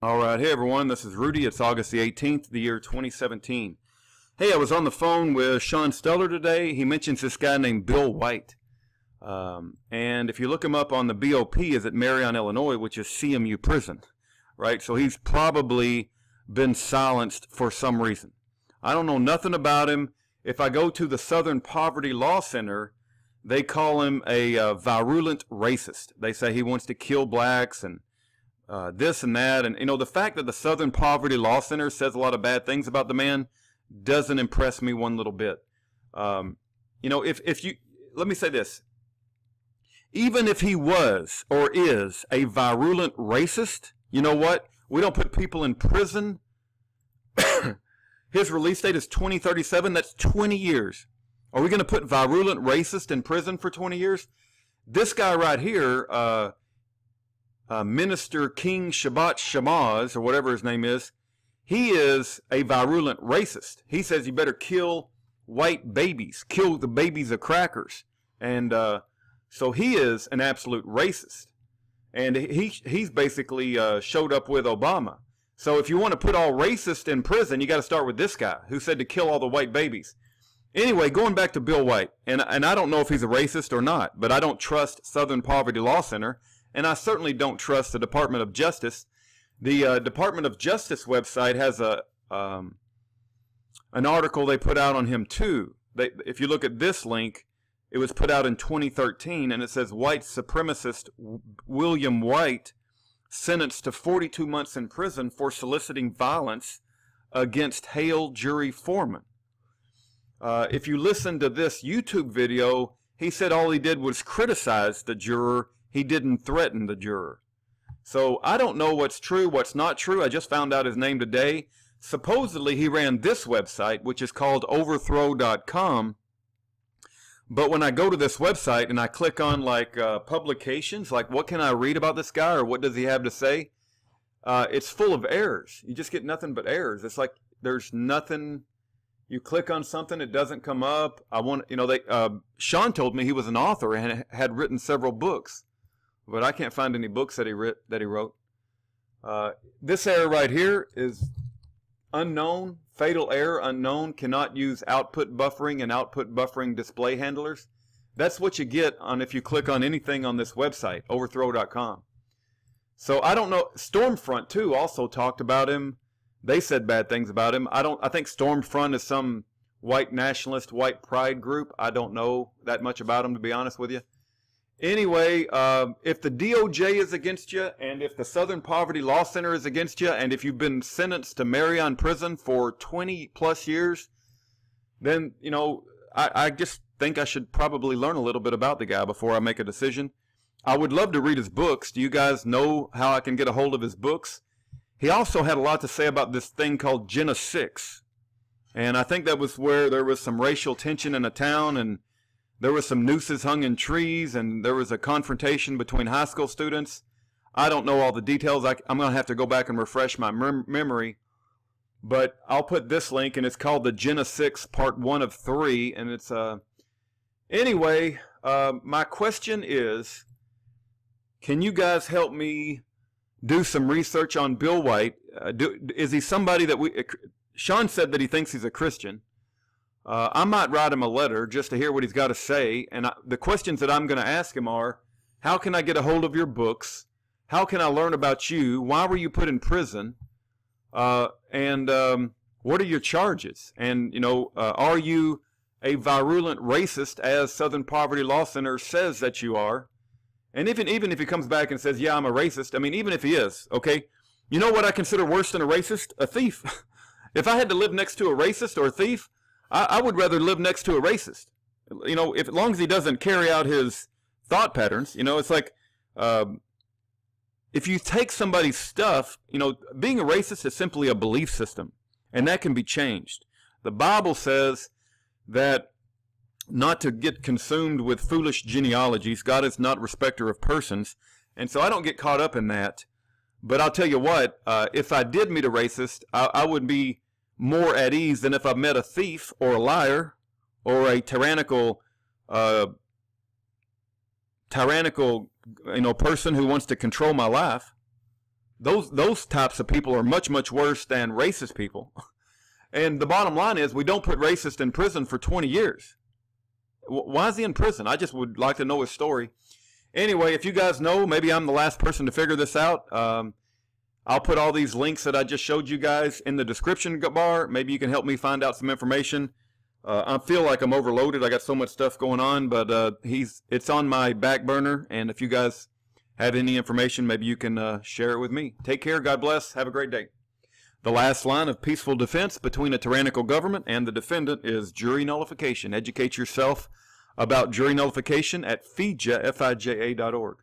All right. Hey, everyone. This is Rudy. It's August the 18th, the year 2017. Hey, I was on the phone with Sean Steller today. He mentions this guy named Bill White. And if you look him up on the BOP, is at Marion, Illinois, which is CMU prison, right? So he's probably been silenced for some reason. I don't know nothing about him. If I go to the Southern Poverty Law Center, they call him a virulent racist. They say he wants to kill blacks and this and that. And, you know, the fact that the Southern Poverty Law Center says a lot of bad things about the man doesn't impress me one little bit. You know, if you, let me say this. Even if he was or is a virulent racist, you know what? We don't put people in prison. His release date is 2037. That's 20 years. Are we going to put virulent racist in prison for 20 years? This guy right here, Minister King Shabbat Shamaz, or whatever his name is, he is a virulent racist. He says you better kill white babies, kill the babies of crackers. And so he is an absolute racist. And he's basically showed up with Obama. So if you want to put all racists in prison, you got to start with this guy who said to kill all the white babies. Anyway, going back to Bill White, and I don't know if he's a racist or not, but I don't trust Southern Poverty Law Center, and I certainly don't trust the Department of Justice. The Department of Justice website has an article they put out on him too. If you look at this link, it was put out in 2013, and it says white supremacist William White sentenced to 42 months in prison for soliciting violence against Hale jury foreman. If you listen to this YouTube video, he said all he did was criticize the juror. He didn't threaten the juror. So I don't know what's true, what's not true. I just found out his name today. Supposedly he ran this website, which is called overthrow.com. But when I go to this website and I click on like publications, like what can I read about this guy or what does he have to say? It's full of errors. You just get nothing but errors. It's like there's nothing. You click on something, it doesn't come up. Sean told me he was an author and had written several books, but I can't find any books that he wrote. This error right here is unknown, fatal error, unknown, cannot use output buffering and output buffering display handlers. That's what you get on if you click on anything on this website, overthrow.com. So I don't know. Stormfront too also talked about him. They said bad things about him. I think Stormfront is some white nationalist, white pride group. I don't know that much about him, to be honest with you. Anyway, if the DOJ is against you, and if the Southern Poverty Law Center is against you, and if you've been sentenced to Marion prison for 20 plus years, then, you know, I just think I should probably learn a little bit about the guy before I make a decision. I would love to read his books. Do you guys know how I can get a hold of his books? He also had a lot to say about this thing called Jena 6. And I think that was where there was some racial tension in a town, and there was some nooses hung in trees, and there was a confrontation between high school students. I don't know all the details. I'm going to have to go back and refresh my memory. But I'll put this link, and it's called the Jena 6 Part 1 of 3. And it's, anyway, my question is, can you guys help me do some research on Bill White? Is he somebody that Sean said that he thinks he's a Christian. I might write him a letter just to hear what he's got to say. And the questions that I'm going to ask him are, how can I get a hold of your books? How can I learn about you? Why were you put in prison? And what are your charges? And, you know, are you a virulent racist, as Southern Poverty Law Center says that you are? And even if he comes back and says, yeah, I'm a racist, I mean, even if he is, okay, you know what I consider worse than a racist? A thief. If I had to live next to a racist or a thief, I would rather live next to a racist. You know, as long as he doesn't carry out his thought patterns, you know, it's like, if you take somebody's stuff, you know, being a racist is simply a belief system, and that can be changed. The Bible says that not to get consumed with foolish genealogies. God is not respecter of persons. And so I don't get caught up in that. But I'll tell you what, if I did meet a racist, I would be more at ease than if I met a thief or a liar or a tyrannical person who wants to control my life. those types of people are much, much worse than racist people. And the bottom line is we don't put racist in prison for 20 years. Why is he in prison? I just would like to know his story. Anyway, if you guys know, maybe I'm the last person to figure this out. I'll put all these links that I just showed you guys in the description bar. Maybe you can help me find out some information. I feel like I'm overloaded. I got so much stuff going on, but it's on my back burner. And if you guys have any information, maybe you can share it with me. Take care. God bless. Have a great day. The last line of peaceful defense between a tyrannical government and the defendant is jury nullification. Educate yourself about jury nullification at fija.org.